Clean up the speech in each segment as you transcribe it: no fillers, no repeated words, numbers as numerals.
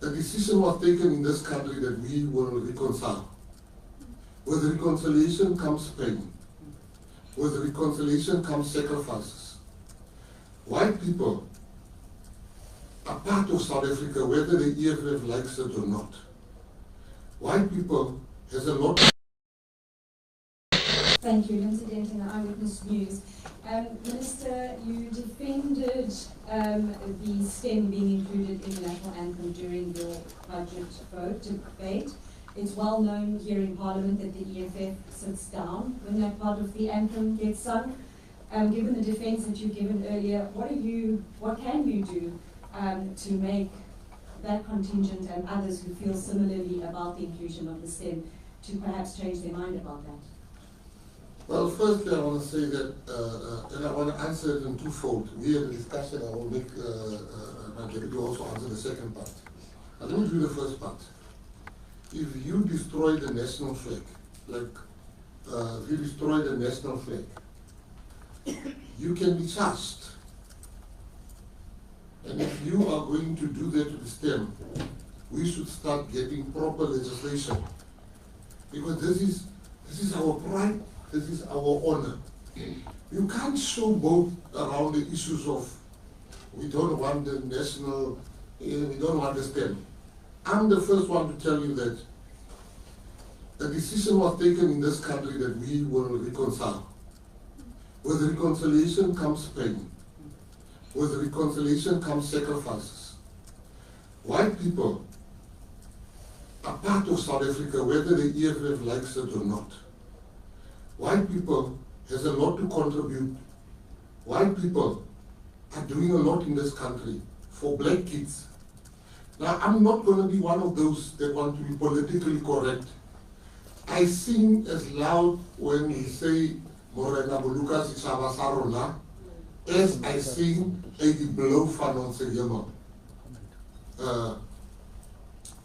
a decision was taken in this country that we will reconcile. With reconciliation comes pain. With reconciliation comes sacrifices. White people are part of South Africa, whether the EFF likes it or not. White people has a lot. Thank you, Lindsay Denton, Eyewitness News. Minister, you defended the STEM being included in the national anthem during your budget vote debate. It's well known here in Parliament that the EFF sits down when that part of the anthem gets sung. Given the defence that you've given earlier, what can you do to make that contingent and others who feel similarly about the inclusion of the STEM to perhaps change their mind about that? Well, firstly, I want to say that, and I want to answer it in twofold. We had a discussion, I will make my deputy also answer the second part. But let me do the first part. If you destroy the national flag, if you destroy the national flag, you can be charged. And if you are going to do that to the STEM, we should start getting proper legislation. Because this is our pride, this is our honor. You can't showboat around the issues of we don't want the national, we don't want the STEM. I'm the first one to tell you that a decision was taken in this country that we will reconcile. With reconciliation comes pain. With reconciliation comes sacrifices. White people are part of South Africa, whether the EFF likes it or not. White people has a lot to contribute. White people are doing a lot in this country for black kids. Now, I'm not going to be one of those that want to be politically correct. I sing as loud when we say Morena Buluka Sishaba Sarola as I sing a below fan on Segema.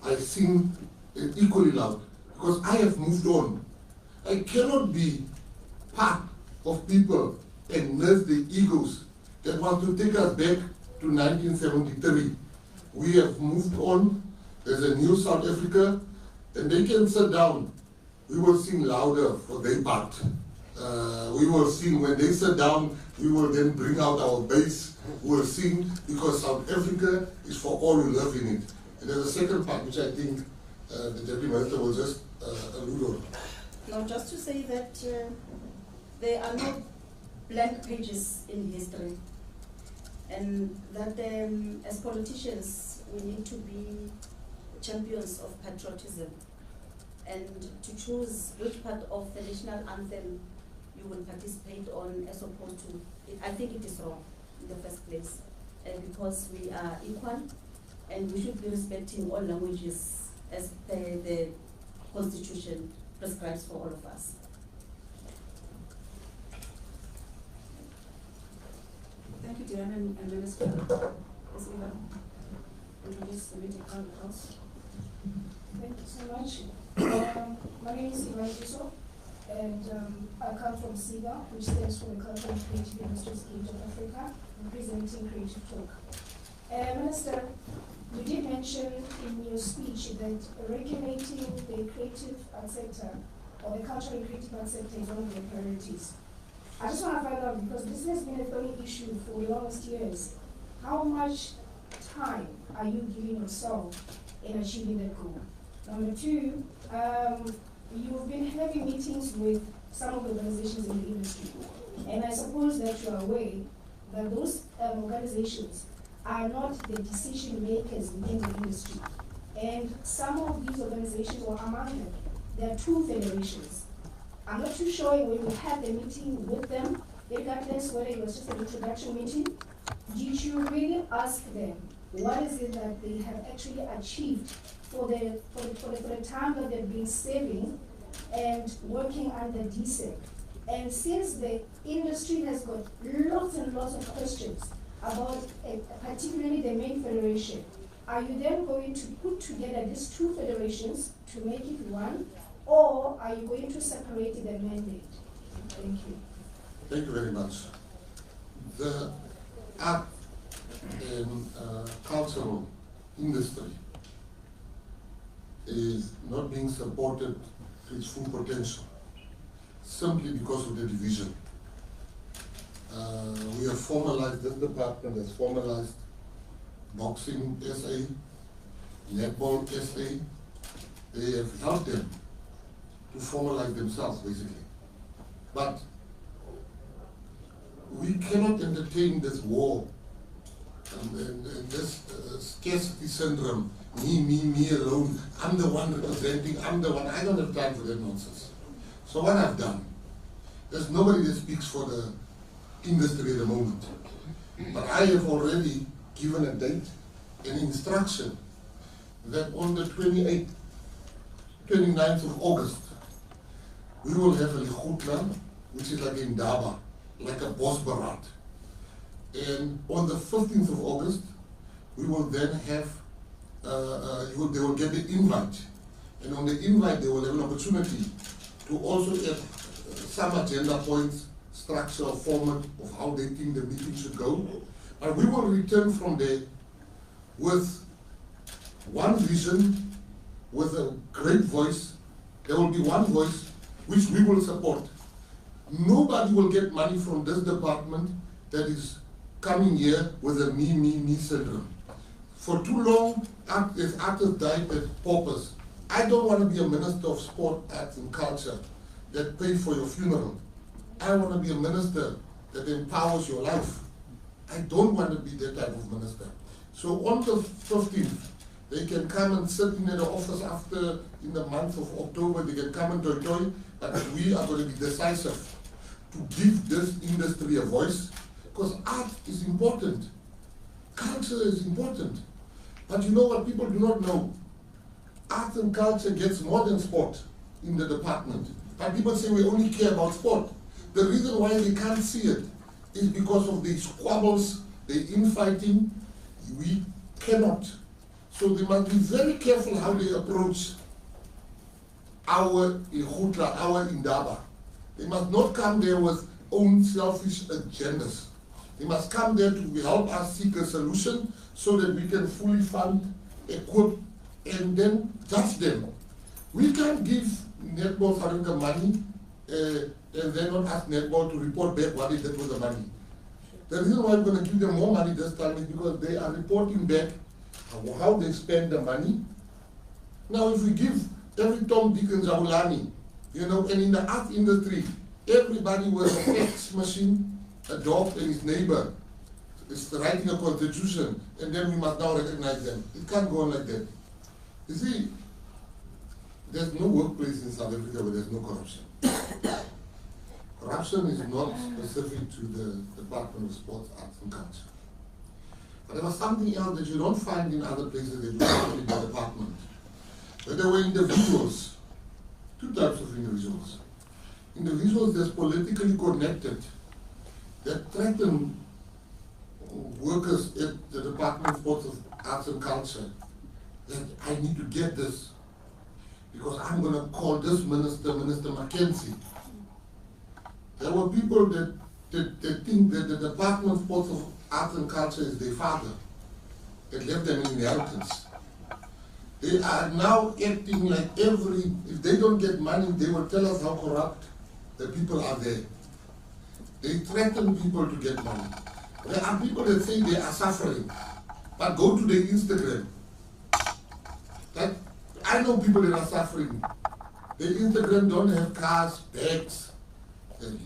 I sing equally loud because I have moved on. I cannot be part of people and nurse the egos that want to take us back to 1973. We have moved on. There's a new South Africa, and they can sit down. We will sing louder for their part. We will sing when they sit down. We will then bring out our bass. We will sing because South Africa is for all who live in it. And there's a second part which I think the Deputy Minister will just allude on. Now, just to say that there are no blank pages in history, and that as politicians we need to be champions of patriotism and to choose which part of the national anthem you will participate on as opposed to, I think it is wrong in the first place, because we are equal and we should be respecting all languages as the Constitution prescribes for all of us. Thank you, Diana and Minister. Ms. Eva, introduce the meeting house. Thank you so much. My name is Eva Jiso, and I come from SIGA, which stands for the Cultural and Creative Industries Guild of Africa, representing Creative Talk. Minister, you did mention in your speech that regulating the creative art sector or the cultural and creative art sector is one of your priorities. I just want to find out, because this has been a burning issue for the longest years, how much time are you giving yourself in achieving that goal? Number two, you've been having meetings with some of the organizations in the industry, and I suppose that you are aware that those organizations are not the decision makers within the industry. And some of these organizations, or among them, there are two federations. I'm not too sure when you had the meeting with them, regardless whether it was just an introduction meeting, did you really ask them what is it that they have actually achieved for the time that they've been saving and working under DSEC? And since the industry has got lots and lots of questions about particularly the main federation, are you then going to put together these two federations to make it one, or are you going to separate the mandate? Thank you. Thank you very much. The art and cultural industry is not being supported to its full potential, simply because of the division. We have formalized, this department has formalized Boxing SA, Netball SA. They have helped them to formalize themselves, basically. But we cannot entertain this war and this scarcity syndrome. Me alone. I'm the one representing, I'm the one. I don't have time for that nonsense. So what I've done, there's nobody that speaks for the industry at the moment. But I have already given a date, an instruction, that on the 29th of August, we will have a lichutna, which is like a indaba, like a bosbarat. And on the 15th of August, we will then have, they will get the invite. And on the invite, they will have an opportunity to also add some agenda points, structure, or format of how they think the meeting should go. But we will return from there with one vision, with a great voice. There will be one voice which we will support. Nobody will get money from this department that is coming here with a me syndrome. For too long, as artists died as paupers. I don't want to be a minister of sport, arts and culture that pays for your funeral. I want to be a minister that empowers your life. I don't want to be that type of minister. So on the 15th, they can come and sit in the office after, in the month of October, they can come and toy, but we are going to be decisive to give this industry a voice, because art is important, culture is important. But you know what people do not know? Art and culture gets more than sport in the department. But people say we only care about sport. The reason why they can't see it is because of the squabbles, the infighting. We cannot. So they must be very careful how they approach our Ihutla, our Indaba. They must not come there with own selfish agendas. They must come there to help us seek a solution so that we can fully fund, equip, and then judge them. We can't give Netball Faringa money and then not ask Netball to report back what they did with the money. The reason why we're going to give them more money this time is because they are reporting back how they spend the money. Now, if we give every Tom, Dick, and Zawulani, and in the art industry, everybody with a fax machine, a dog, and his neighbor is writing a constitution, and then we must now recognize them. It can't go on like that. You see, there's no workplace in South Africa where there's no corruption. Corruption is not specific to the Department of Sports, Arts and Culture. But there was something else that you don't find in other places that you find in the department. But there were individuals, two types of individuals. Individuals that's politically connected, that threaten workers at the Department of Sports, Arts and Culture, that I need to get this because I'm going to call this minister, Minister Mckenzie. There were people that think that the Department of Sports, Arts and Culture is their father, that left them in inheritance. They are now acting like if they don't get money, they will tell us how corrupt the people are there. They threaten people to get money. There are people that say they are suffering, but go to their Instagram. I know people that are suffering. Their Instagram don't have cars, bags,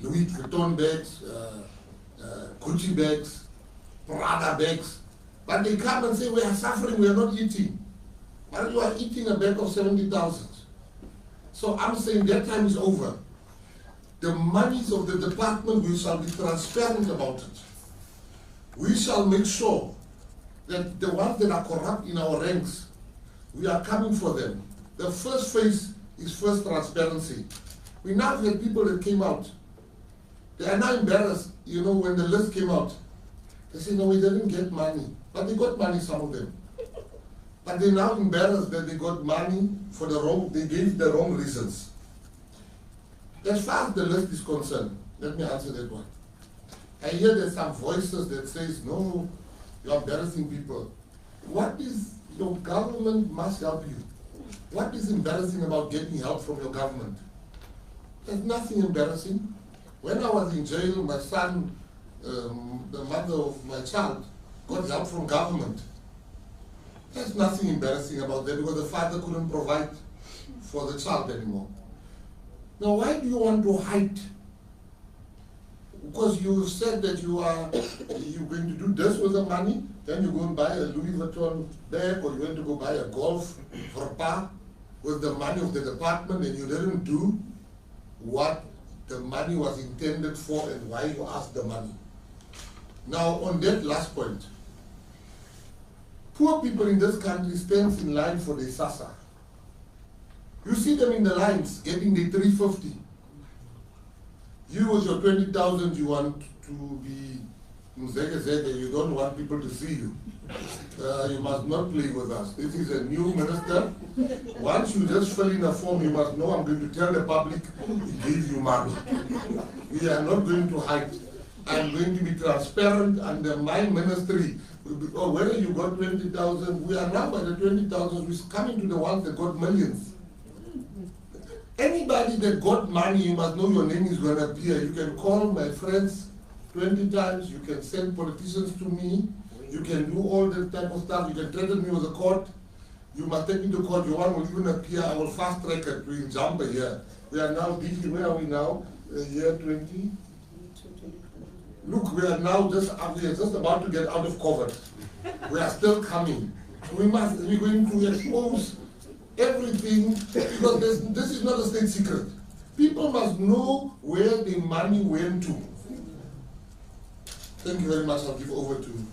Louis Vuitton bags, Gucci bags, Prada bags. But they come and say, we are suffering, we are not eating. But you are eating a bag of 70,000. So I'm saying that time is over. The monies of the department, we shall be transparent about it. We shall make sure that the ones that are corrupt in our ranks, we are coming for them. The first phase is first transparency. We now have people that came out. They are now embarrassed, when the list came out. They say, no, we didn't get money. But they got money, some of them. But they're now embarrassed that they got money for they gave the wrong reasons. As far as the list is concerned, let me answer that one. I hear there's some voices that says, no, you're embarrassing people. What is, your government must help you. What is embarrassing about getting help from your government? There's nothing embarrassing. When I was in jail, my son, the mother of my child, got help from government. There's nothing embarrassing about that because the father couldn't provide for the child anymore. Now, why do you want to hide? Because you said that you're going to do this with the money, then you go and buy a Louis Vuitton bag, or you're going to go buy a golf for a par with the money of the department, and you didn't do what the money was intended for and why you asked the money. Now, on that last point, poor people in this country stand in line for the SASSA. You see them in the lines getting the 350. You with your 20,000, you want to be mzege, you don't want people to see you. You must not play with us. This is a new minister. Once you just fill in a form, you must know I'm going to tell the public to give you money. We are not going to hide. I'm going to be transparent under my ministry. Or whether you got 20,000, we are now by the 20,000, we're coming to the ones that got millions. Anybody that got money, you must know your name is going to appear. You can call my friends 20 times, you can send politicians to me, you can do all that type of stuff, you can threaten me with a court, you must take me to court, your one will even appear, I will fast track it, we will jump a year. We are now, where are we now? Year 20? Look, we are now just about to get out of COVID. We are still coming. We're going to expose everything, because this is not a state secret. People must know where the money went to. Thank you very much. I'll give over to